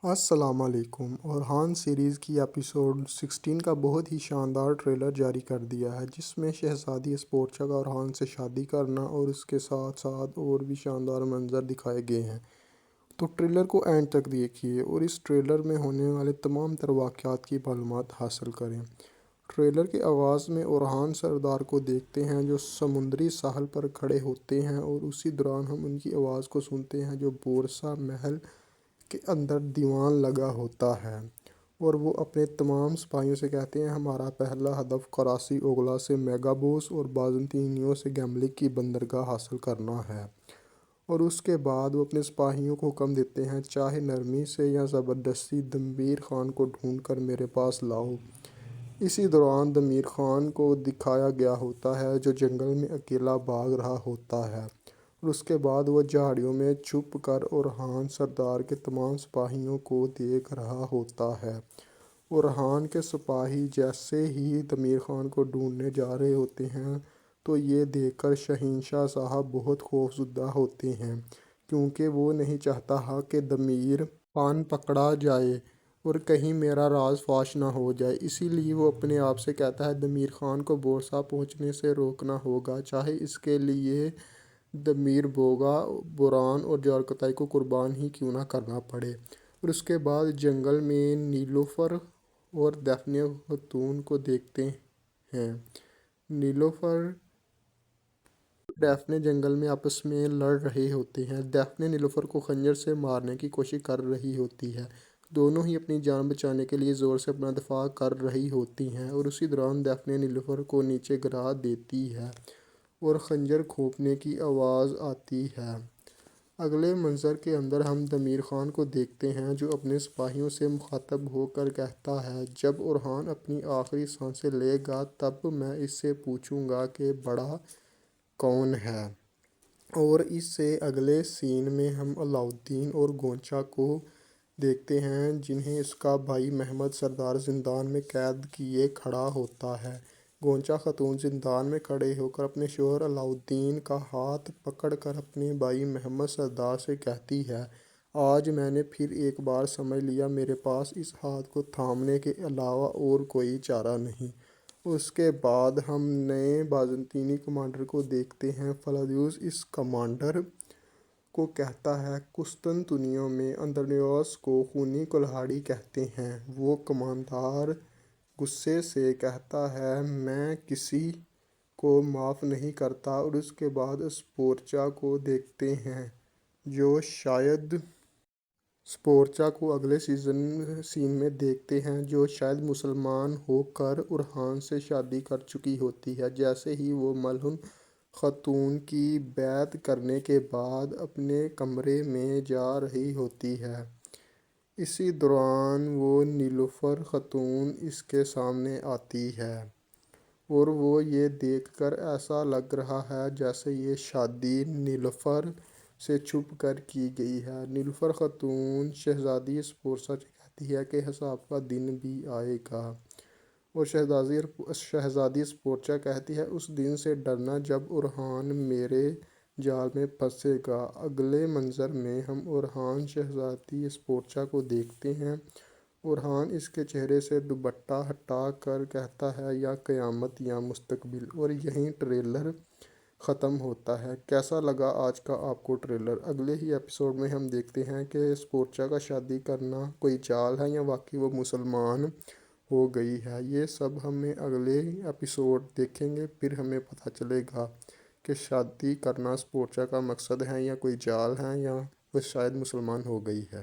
السلام علیکم۔ اورحان سیریز کی ایپیسوڈ 16 کا بہت ہی شاندار ٹریلر جاری کر دیا ہے، جس میں شہزادی اسپورچا کا اورحان سے شادی کرنا اور اس کے ساتھ ساتھ اور بھی شاندار منظر دکھائے گئے ہیں۔ تو ٹریلر کو اینڈ تک دیکھیے اور اس ٹریلر میں ہونے والے تمام تر واقعات کی معلومات حاصل کریں۔ ٹریلر کے آغاز میں اورحان سردار کو دیکھتے ہیں جو سمندری ساحل پر کھڑے ہوتے ہیں اور اسی دوران ہم ان کی آواز کو سنتے ہیں جو بورسا محل کے اندر دیوان لگا ہوتا ہے، اور وہ اپنے تمام سپاہیوں سے کہتے ہیں ہمارا پہلا ہدف کراسی اوغلا سے میگابوس اور بازنطینیوں سے گیملک کی بندرگاہ حاصل کرنا ہے۔ اور اس کے بعد وہ اپنے سپاہیوں کو حکم دیتے ہیں چاہے نرمی سے یا زبردستی دمیر خان کو ڈھونڈ کر میرے پاس لاؤ۔ اسی دوران دمیر خان کو دکھایا گیا ہوتا ہے جو جنگل میں اکیلا بھاگ رہا ہوتا ہے، اور اس کے بعد وہ جھاڑیوں میں چھپ کر اورحان سردار کے تمام سپاہیوں کو دیکھ رہا ہوتا ہے۔ اورحان کے سپاہی جیسے ہی دمیر خان کو ڈھونڈنے جا رہے ہوتے ہیں تو یہ دیکھ کر شہنشاہ صاحب بہت خوفزدہ ہوتے ہیں، کیونکہ وہ نہیں چاہتا کہ دمیر خان پکڑا جائے اور کہیں میرا راز فاش نہ ہو جائے۔ اسی لیے وہ اپنے آپ سے کہتا ہے دمیر خان کو بورسا پہنچنے سے روکنا ہوگا، چاہے اس کے لیے دمیر بوگا، بوران اور جارکتائی کو قربان ہی کیوں نہ کرنا پڑے۔ اور اس کے بعد جنگل میں نیلوفر اور ڈیفنے خاتون کو دیکھتے ہیں۔ نیلوفر اور ڈیفنے جنگل میں آپس میں لڑ رہے ہوتے ہیں۔ ڈیفنے نیلوفر کو خنجر سے مارنے کی کوشش کر رہی ہوتی ہے، دونوں ہی اپنی جان بچانے کے لیے زور سے اپنا دفاع کر رہی ہوتی ہیں، اور اسی دوران ڈیفنے نیلوفر کو نیچے گرا دیتی ہے اور خنجر کھونپنے کی آواز آتی ہے۔ اگلے منظر کے اندر ہم دمیر خان کو دیکھتے ہیں جو اپنے سپاہیوں سے مخاطب ہو کر کہتا ہے جب اورحان اپنی آخری سانسیں لے گا تب میں اس سے پوچھوں گا کہ بڑا کون ہے۔ اور اس سے اگلے سین میں ہم علاؤالدین اور گونچا کو دیکھتے ہیں جنہیں اس کا بھائی محمد سردار زندان میں قید کیے کھڑا ہوتا ہے۔ گونچا خاتون زندان میں کھڑے ہو کر اپنے شوہر علاؤالدین کا ہاتھ پکڑ کر اپنے بھائی محمد سردار سے کہتی ہے آج میں نے پھر ایک بار سمجھ لیا میرے پاس اس ہاتھ کو تھامنے کے علاوہ اور کوئی چارہ نہیں۔ اس کے بعد ہم نئے بازنطینی کمانڈر کو دیکھتے ہیں۔ فلادیوس اس کمانڈر کو کہتا ہے قسطنطنیہ میں اندرونیوس کو خونی کلہاڑی کہتے ہیں۔ وہ کماندار غصے سے کہتا ہے میں کسی کو معاف نہیں کرتا، اور اس کے بعد اسپورچا کو دیکھتے ہیں جو شاید اسپورچا کو اگلے سین میں دیکھتے ہیں جو شاید مسلمان ہو کر اورحان سے شادی کر چکی ہوتی ہے، جیسے ہی وہ ملعون خاتون کی بیعت کرنے کے بعد اپنے کمرے میں جا رہی ہوتی ہے۔ اسی دوران وہ نیلوفر خاتون اس کے سامنے آتی ہے اور وہ یہ دیکھ کر ایسا لگ رہا ہے جیسے یہ شادی نیلوفر سے چھپ کر کی گئی ہے۔ نیلوفر خاتون شہزادی اسپورچا سے کہتی ہے کہ حساب کا دن بھی آئے گا، اور شہزادی اسپورچا کہتی ہے اس دن سے ڈرنا جب اورحان میرے جال میں پھنسے گا۔ اگلے منظر میں ہم اورحان شہزادی اسپورچا کو دیکھتے ہیں۔ اورحان اس کے چہرے سے دوپٹہ ہٹا کر کہتا ہے یا قیامت یا مستقبل، اور یہیں ٹریلر ختم ہوتا ہے۔ کیسا لگا آج کا آپ کو ٹریلر؟ اگلے ہی ایپیسوڈ میں ہم دیکھتے ہیں کہ اسپورچا کا شادی کرنا کوئی چال ہے یا واقعی وہ مسلمان ہو گئی ہے۔ یہ سب ہم اگلے ایپیسوڈ دیکھیں گے، پھر ہمیں پتہ چلے گا کہ شادی کرنا اسپورچا کا مقصد ہے یا کوئی چال ہے یا وہ شاید مسلمان ہو گئی ہے۔